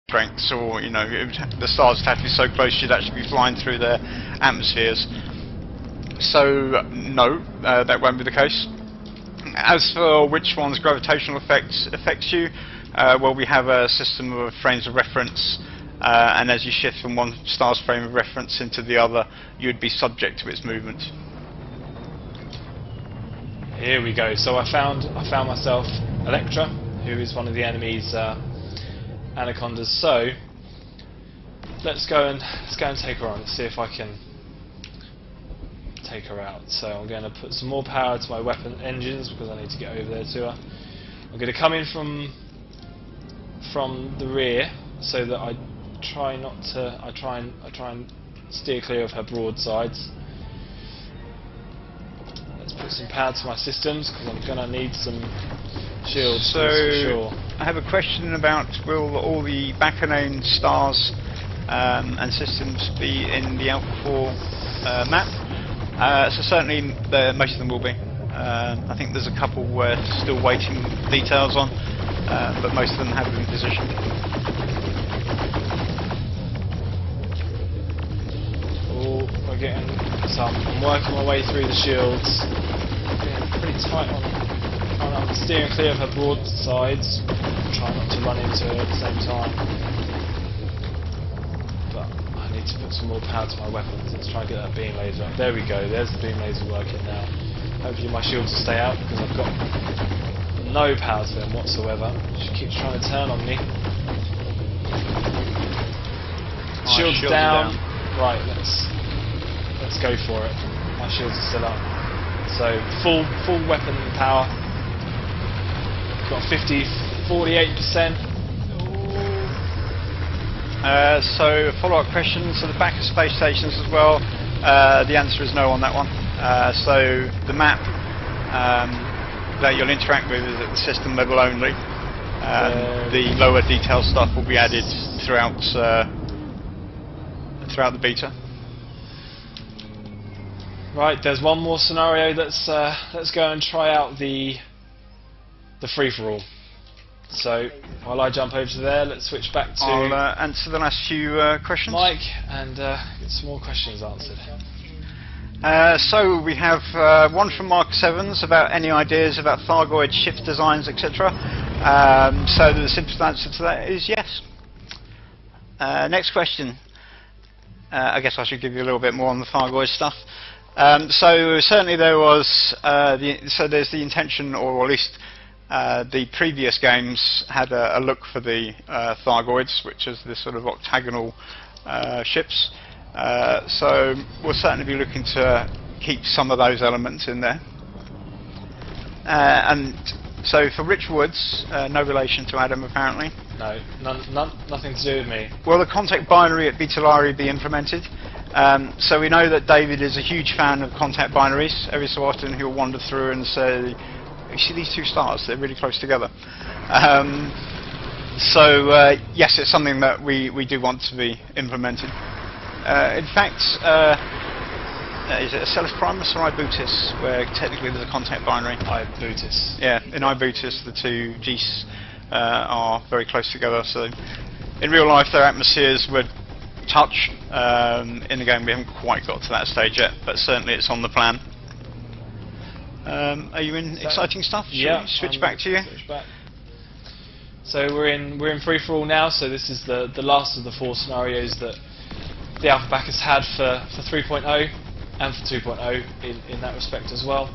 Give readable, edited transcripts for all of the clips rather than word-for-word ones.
strengths, or the stars would have to be so close you'd actually be flying through their atmospheres. So no, that won't be the case. As for which one's gravitational effects affects you, well, we have a system of frames of reference, and as you shift from one star's frame of reference into the other, you'd be subject to its movement. Here we go. So I found myself Electra, who is one of the enemy's anacondas. So let's go and take her on. Let's see if I can take her out. So I'm going to put some more power to my weapon engines because I need to get over there to her. I'm going to come in from the rear so that I try and steer clear of her broadsides. Let's put some power to my systems because I'm going to need some shields for sure. I have a question about, will all the Bacchanane stars and systems be in the Alpha 4 map? So certainly most of them will be. I think there's a couple we're still waiting details on, but most of them have been positioned. Oh, we're getting some. I'm working my way through the shields. Getting pretty tight on. I'm steering clear of her broadsides, trying not to run into her at the same time. But I need to put some more power to my weapons. Let's try and get that beam laser up. There we go. There's the beam laser working now. Hopefully my shields will stay out because I've got no power to them whatsoever. She keeps trying to turn on me. Shields down. Right, let's go for it. My shields are still up. So full weapon power. Got 48%. So follow-up question. So the back of space stations as well. The answer is no on that one. So the map that you'll interact with is at the system level only. The lower detail stuff will be added throughout the beta. Right, there's one more scenario. Let's go and try out the free-for-all. So while I jump over to there, let's switch back to I'll answer the last few questions. Mike and get some more questions answered. So we have one from Marcus Evans about any ideas about Thargoid shift designs, etc. So the simplest answer to that is yes. Next question. I guess I should give you a little bit more on the Thargoid stuff. So certainly there was there's the intention, or at least the previous games had a look for the Thargoids, which is this sort of octagonal ships. So we'll certainly be looking to keep some of those elements in there. And so for Rich Woods, no relation to Adam apparently. No, nothing to do with me. Will the contact binary at Beetalari be implemented? So we know that David is a huge fan of contact binaries. Every so often he'll wander through and say, you see these two stars, they're really close together. Yes, it's something that we do want to be implemented. In fact, is it Acellus Primus or Ibutis, where technically there's a contact binary? Ibutis. Yeah, in Ibutis the two geese are very close together, so in real life their atmospheres would touch. In the game we haven't quite got to that stage yet, but certainly it's on the plan. Are you in exciting stuff? Yeah. Should we switch back to you? Switch back. So we're in free for all now. So this is the last of the 4 scenarios that the alpha backers had for 3.0 and for 2.0 in that respect as well.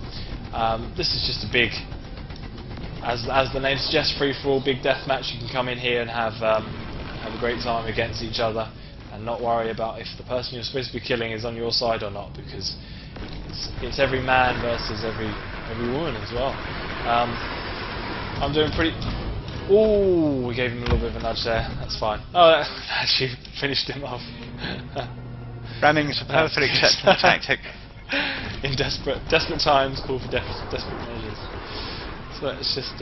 This is just a big, as the name suggests, free for all, big death match. You can come in here and have a great time against each other and not worry about if the person you're supposed to be killing is on your side or not, because it's every man versus every woman as well. I'm doing pretty. Ooh, we gave him a little bit of a nudge there. That's fine. Oh, that actually finished him off. Ramming is a perfectly acceptable tactic. In desperate times, call for desperate measures. So let's just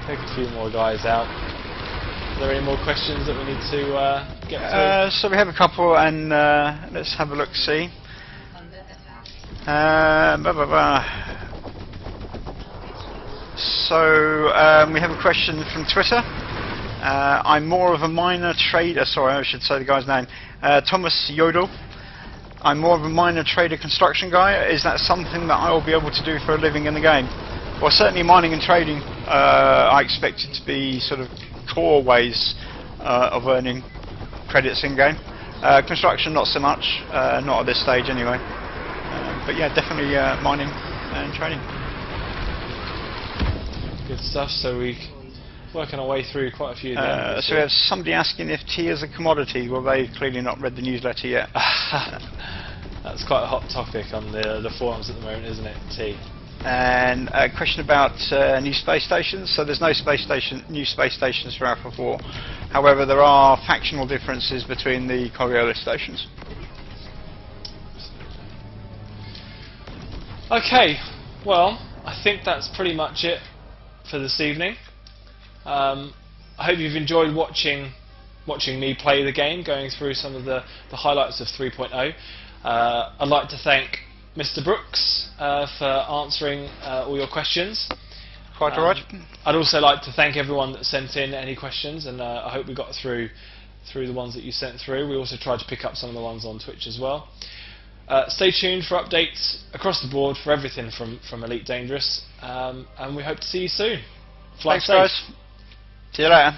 take a few more guys out. Are there any more questions that we need to get to? So we have a couple, and let's have a look. See. So we have a question from Twitter. I'm more of a minor trader. Sorry, I should say the guy's name. Thomas Yodel. I'm more of a minor trader construction guy. Is that something that I will be able to do for a living in the game? Well, certainly mining and trading, I expect it to be sort of core ways of earning credits in game. Construction, not so much, not at this stage anyway. But yeah, definitely mining and trading. Good stuff. So we're working our way through quite a few. So we have somebody asking if tea is a commodity. Well, they've clearly not read the newsletter yet. That's quite a hot topic on the forums at the moment, isn't it? Tea. And a question about new space stations. So there's no new space stations for Alpha 4. However, there are factional differences between the Coriolis stations. Okay, well, I think that's pretty much it for this evening. I hope you've enjoyed watching me play the game, going through some of the highlights of 3.0. I'd like to thank Mr. Brookes for answering all your questions. Quite alright. I'd also like to thank everyone that sent in any questions, and I hope we got through the ones that you sent through. We also tried to pick up some of the ones on Twitch as well. Stay tuned for updates across the board for everything from Elite Dangerous, and we hope to see you soon. Fly Thanks, safe. guys. See you later.